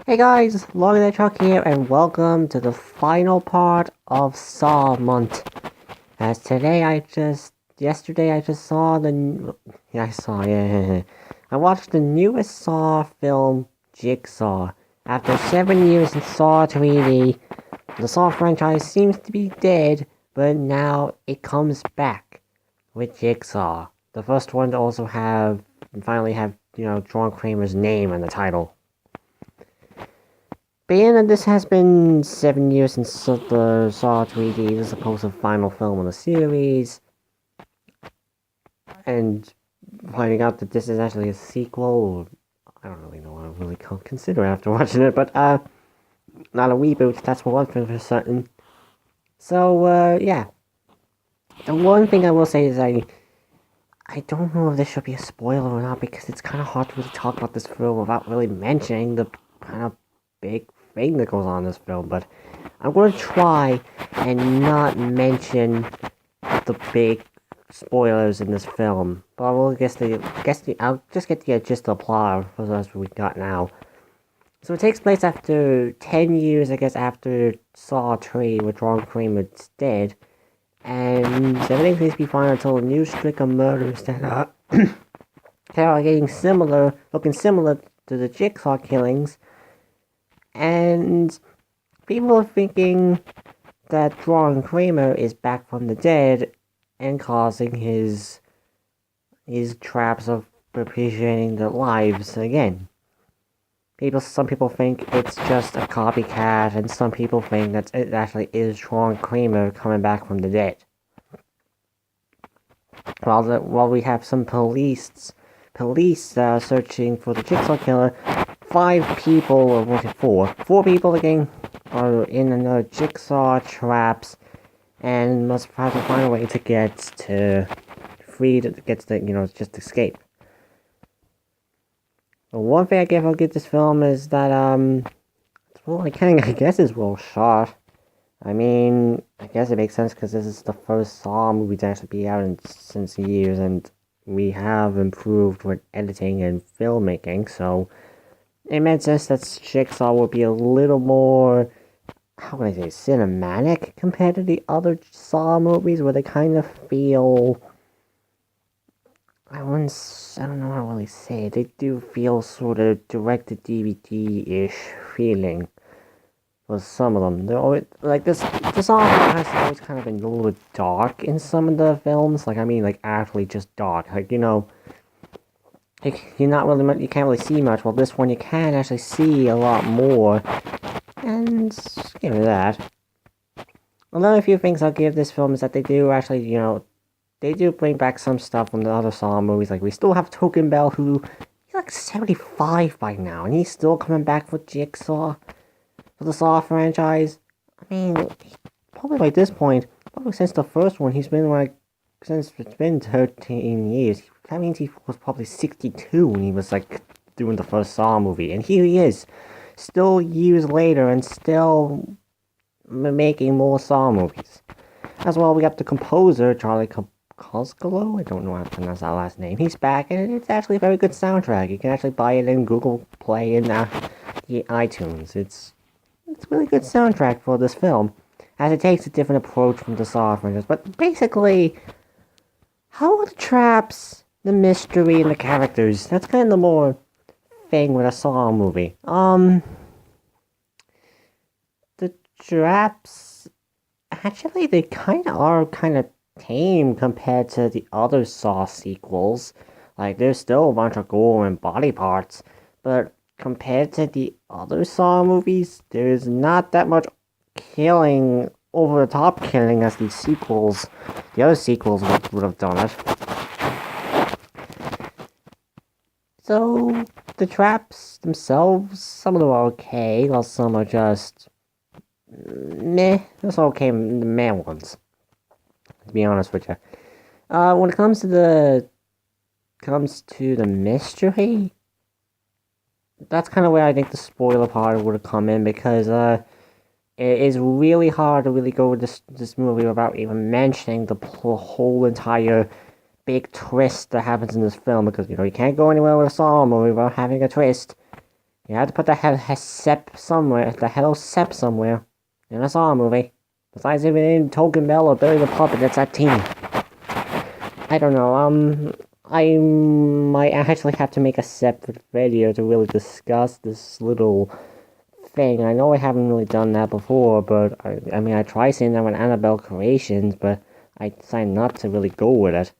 Hey guys, Lorcan the Hedgehog here, and welcome to the final part of Saw month. As yesterday I just saw I watched the newest Saw film, Jigsaw. After 7 years in Saw 3D, the Saw franchise seems to be dead, but now it comes back with Jigsaw. The first one to also finally have, John Kramer's name in the title. Being that this has been 7 years since the Saw 3D, the supposed final film of the series, and finding out that this is actually a sequel, I don't really know what I really consider after watching it, but not a reboot, that's for one thing for certain. So, yeah. The one thing I will say is I don't know if this should be a spoiler or not, because it's kind of hard to really talk about this film without really mentioning the kind of big thing that goes on in this film, but I'm going to try and not mention the big spoilers in this film. But I'll just get the gist of the plot as we got now. So it takes place after 10 years, I guess, after Saw 3, with Ron Kramer's dead, and everything seems to be fine until a new streak of murders that are looking similar to the Jigsaw killings, and people are thinking that Ron Kramer is back from the dead and causing his traps of propitiating their lives again. Some people think it's just a copycat, and some people think that it actually is Ron Kramer coming back from the dead. While we have some police searching for the Jigsaw killer, 5 people, or was it 4? 4 people again are in another Jigsaw traps, and must have to find a way to just escape. The one thing I'll give this film is that, I guess it's well shot. I mean, I guess it makes sense because this is the first Saw movie to actually be out since years, and we have improved with editing and filmmaking, so it made sense that Jigsaw would be a little more, how can I say, cinematic compared to the other Saw movies, where they kind of feel, I don't know how to really say it. They do feel sort of direct-to-DVD-ish feeling for some of them. They're always, like, this Saw has always kind of been a little bit dark in some of the films. Actually just dark. You can't really see much. Well, this one you can actually see a lot more, and give me that. Another few things I'll give this film is that they do actually, they do bring back some stuff from the other Saw movies. Like, we still have Token Bell, who, he's like 75 by now, and he's still coming back for Jigsaw, for the Saw franchise. I mean, probably by this point, probably since the first one, since it's been 13 years, that means he was probably 62 when he was, doing the first Saw movie. And here he is, still years later, and still making more Saw movies. As well, we got the composer, Charlie Coscolo? I don't know how to pronounce that last name. He's back, and it's actually a very good soundtrack. You can actually buy it in Google Play and iTunes. It's a really good soundtrack for this film, as it takes a different approach from the Saw franchise. But basically, how are the traps, the mystery, and the characters? That's kind of the more thing with a Saw movie. The traps, actually, they are kind of tame compared to the other Saw sequels. Like, there's still a bunch of gore and body parts, but compared to the other Saw movies, there's not that much killing, over the top killing, as the other sequels would have done it. So, the traps themselves, some of them are okay, while some are just meh. That's okay, the meh ones, to be honest with you. When it comes to the mystery, that's kind of where I think the spoiler part would have come in, because it is really hard to really go with this movie without even mentioning the whole entire big twist that happens in this film, because you can't go anywhere with a Saw movie without having a twist. You had to put the Sep somewhere, the Hello Sep somewhere in a Saw movie. Besides even in Token Bell or Billy the Puppet, that's that team. I don't know, I might actually have to make a separate video to really discuss this little thing. I know I haven't really done that before, but I mean, I tried saying that with Annabelle Creations, but I decided not to really go with it.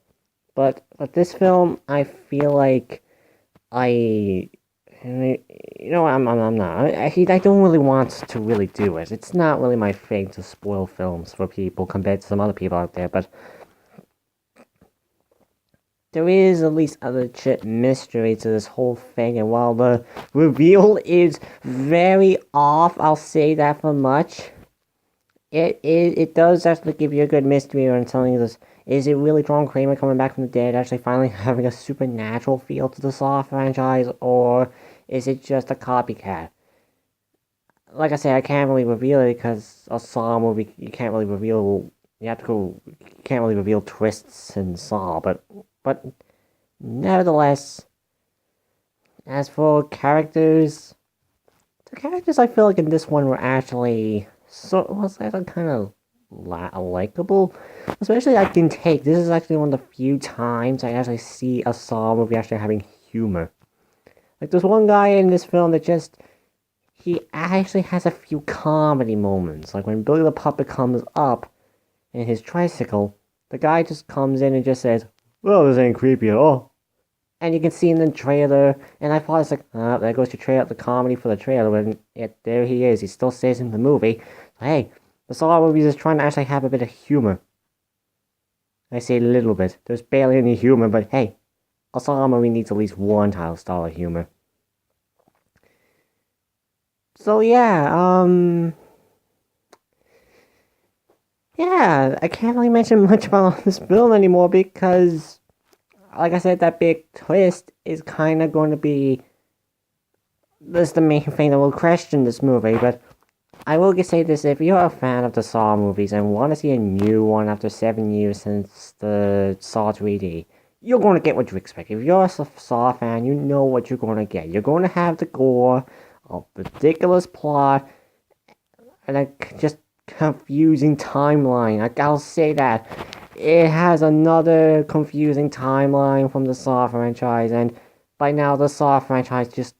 But this film, I feel like I, I'm not. I don't really want to really do it. It's not really my thing to spoil films for people compared to some other people out there, but there is at least a legit mystery to this whole thing, and while the reveal is very off, I'll say that for much. It does actually give you a good mystery on telling you this. Is it really John Kramer coming back from the dead, actually finally having a supernatural feel to the Saw franchise, or is it just a copycat? Like I say, I can't really reveal it because a Saw movie, you can't really reveal. You have to go. You can't really reveal twists in Saw, but nevertheless, as for characters, the characters I feel like in this one were actually was actually kind of likable. Especially I can take. This is actually one of the few times I actually see a Saw movie actually having humor. Like there's one guy in this film that just he actually has a few comedy moments. Like when Billy the Puppet comes up in his tricycle, the guy just comes in and just says, "Well, this ain't creepy at all." And you can see in the trailer, and I thought it's like, there goes your trailer, the comedy for the trailer, and there he is. He still stays in the movie. So, hey, the Saw movies is trying to actually have a bit of humor. I say a little bit. There's barely any humor, but hey, a Saw movie needs at least one style of humor. So yeah, I can't really mention much about this film anymore because, like I said, that big twist is kind of going to be that's the main thing that will question this movie. But I will just say this: if you're a fan of the Saw movies and want to see a new one after 7 years since the Saw 3D, you're going to get what you expect. If you're a Saw fan, you know what you're going to get. You're going to have the gore, a ridiculous plot, and a just confusing timeline. I'll say that. It has another confusing timeline from the Saw franchise, and by now the Saw franchise just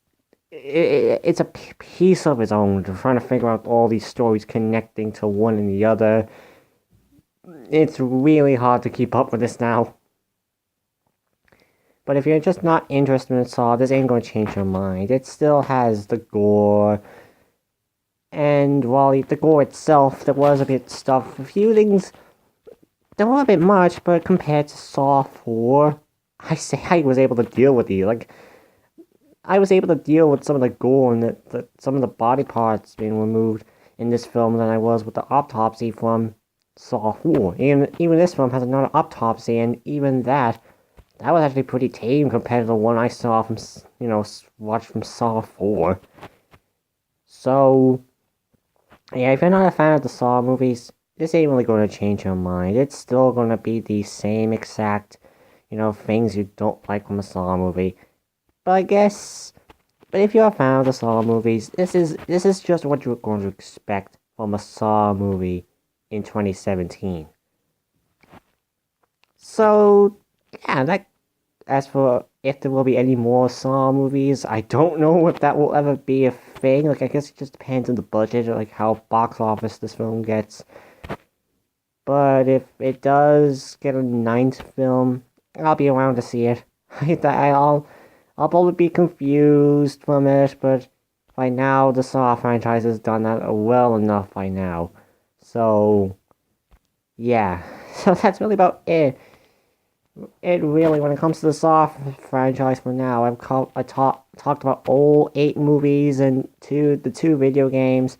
it's a piece of its own. Trying to figure out all these stories connecting to one and the other. It's really hard to keep up with this now. But if you're just not interested in Saw, this ain't gonna change your mind. It still has the gore. And while the gore itself, there was a bit stuff. A few things, there were a bit much, but compared to Saw 4, I was able to deal with these. Like, I was able to deal with some of the gore and some of the body parts being removed in this film than I was with the autopsy from Saw 4. Even this film has another autopsy, and even that was actually pretty tame compared to the one I saw from, watched from Saw 4. So, yeah, if you're not a fan of the Saw movies, this ain't really going to change your mind. It's still going to be the same exact, things you don't like from a Saw movie. But if you're a fan of the Saw movies, this is just what you're going to expect from a Saw movie in 2017. So, yeah, as for if there will be any more Saw movies, I don't know if that will ever be a thing. Like, I guess it just depends on the budget, or like how box office this film gets. But if it does get a ninth film, I'll be around to see it. I'll probably be confused from it, but by now the Saw franchise has done that well enough by now. So, yeah. So that's really about it. It really, when it comes to the Saw franchise for now, I talked about all 8 movies and the 2 video games.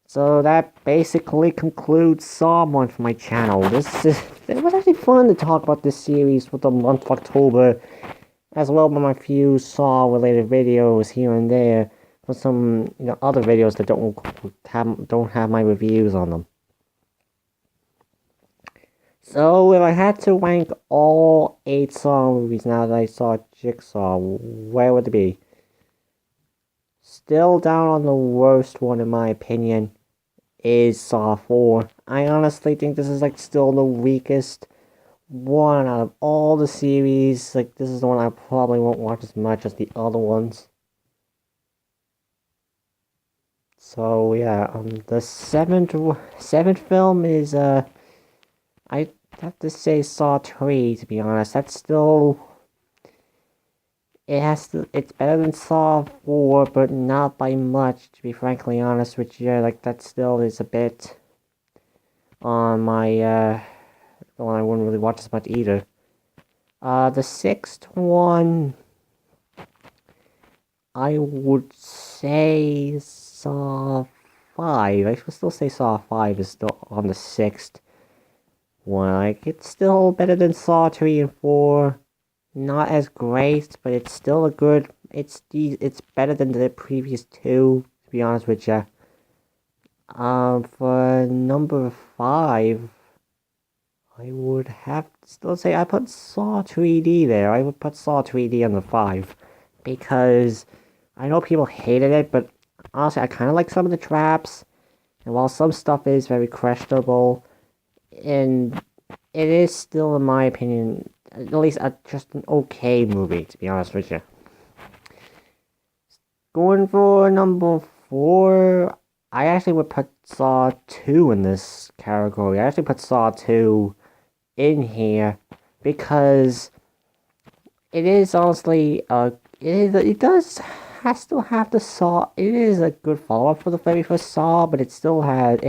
So that basically concludes Saw month for my channel. It was actually fun to talk about this series for the month of October, as well as my few Saw related videos here and there for some other videos that don't have my reviews on them. So if I had to rank all 8 Saw movies now that I saw Jigsaw, where would it be? still down on the worst one in my opinion is Saw 4. I honestly think this is like still the weakest one out of all the series. Like, this is the one I probably won't watch as much as the other ones. So yeah, the seventh film is I have to say Saw 3, to be honest. That's still, it's better than Saw 4, but not by much, to be frankly honest with you. Like, that still is a bit on my the one I wouldn't really watch as much either. The sixth one, I would say Saw 5. I should still say Saw 5 is still on the sixth one. Like, it's still better than Saw 3 and 4. Not as great, but it's still a good. It's better than the previous two, to be honest with you. For number 5, I would have to still say I put Saw 3D there. I would put Saw 3D on the 5 because I know people hated it, but honestly, I kind of like some of the traps. And while some stuff is very questionable, and it is still, in my opinion, at least just an okay movie, to be honest with you. Going for number 4, I actually would put Saw 2 in this category. I actually put Saw 2 in here because it is honestly it still have the Saw. It is a good follow-up for the very first Saw, but it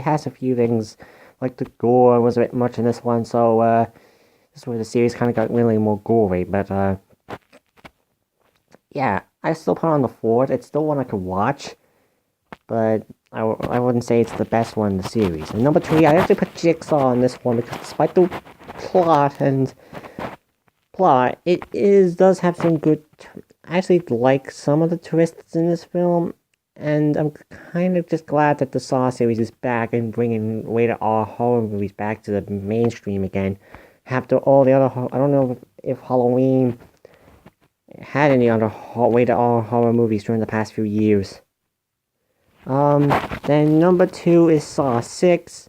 has a few things like the gore was a bit much in this one, so this is where the series kind of got really more gory. But yeah, I still put on the 4th. It's still one I could watch, but I wouldn't say it's the best one in the series. And number 3, I actually put Jigsaw on this one because despite the plot, does have some good. I actually like some of the twists in this film, and I'm kind of just glad that the Saw series is back and bringing rated R horror movies back to the mainstream again. After all the other, I don't know if Halloween had any other rated R horror movies during the past few years. Then number 2 is Saw 6.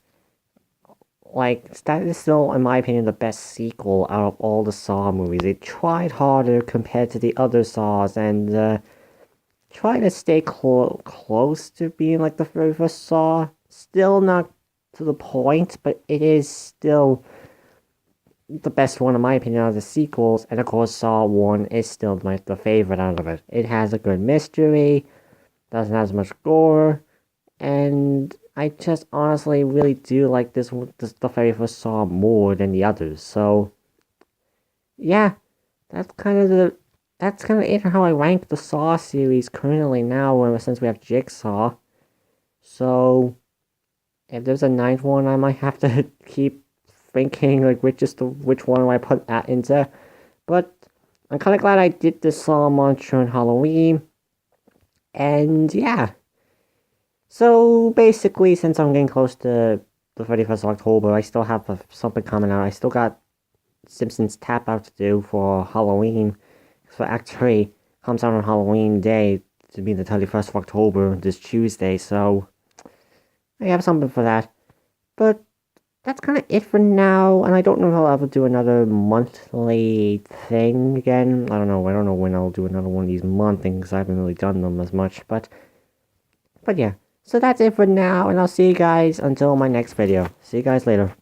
Like, that is still, in my opinion, the best sequel out of all the Saw movies. It tried harder compared to the other Saws, and tried to stay close to being like the very first Saw. Still not to the point, but it is still the best one, in my opinion, out of the sequels. And of course, Saw 1 is still the favorite out of it. It has a good mystery, doesn't have as much gore, and I just honestly really do like the very first Saw more than the others. So yeah, that's kind of it for how I rank the Saw series currently now, since we have Jigsaw. So if there's a 9th one, I might have to keep thinking like which one do I put that into. But I'm kind of glad I did the Saw monster on Halloween, and yeah. So basically, since I'm getting close to the 31st of October, I still have something coming out. I still got Simpsons Tap Out to do for Halloween. So Act 3 comes out on Halloween Day, to be the 31st of October, this Tuesday. So I have something for that. But that's kind of it for now. And I don't know if I'll ever do another monthly thing again. I don't know. I don't know when I'll do another one of these month things. I haven't really done them as much. But yeah. So that's it for now, and I'll see you guys until my next video. See you guys later.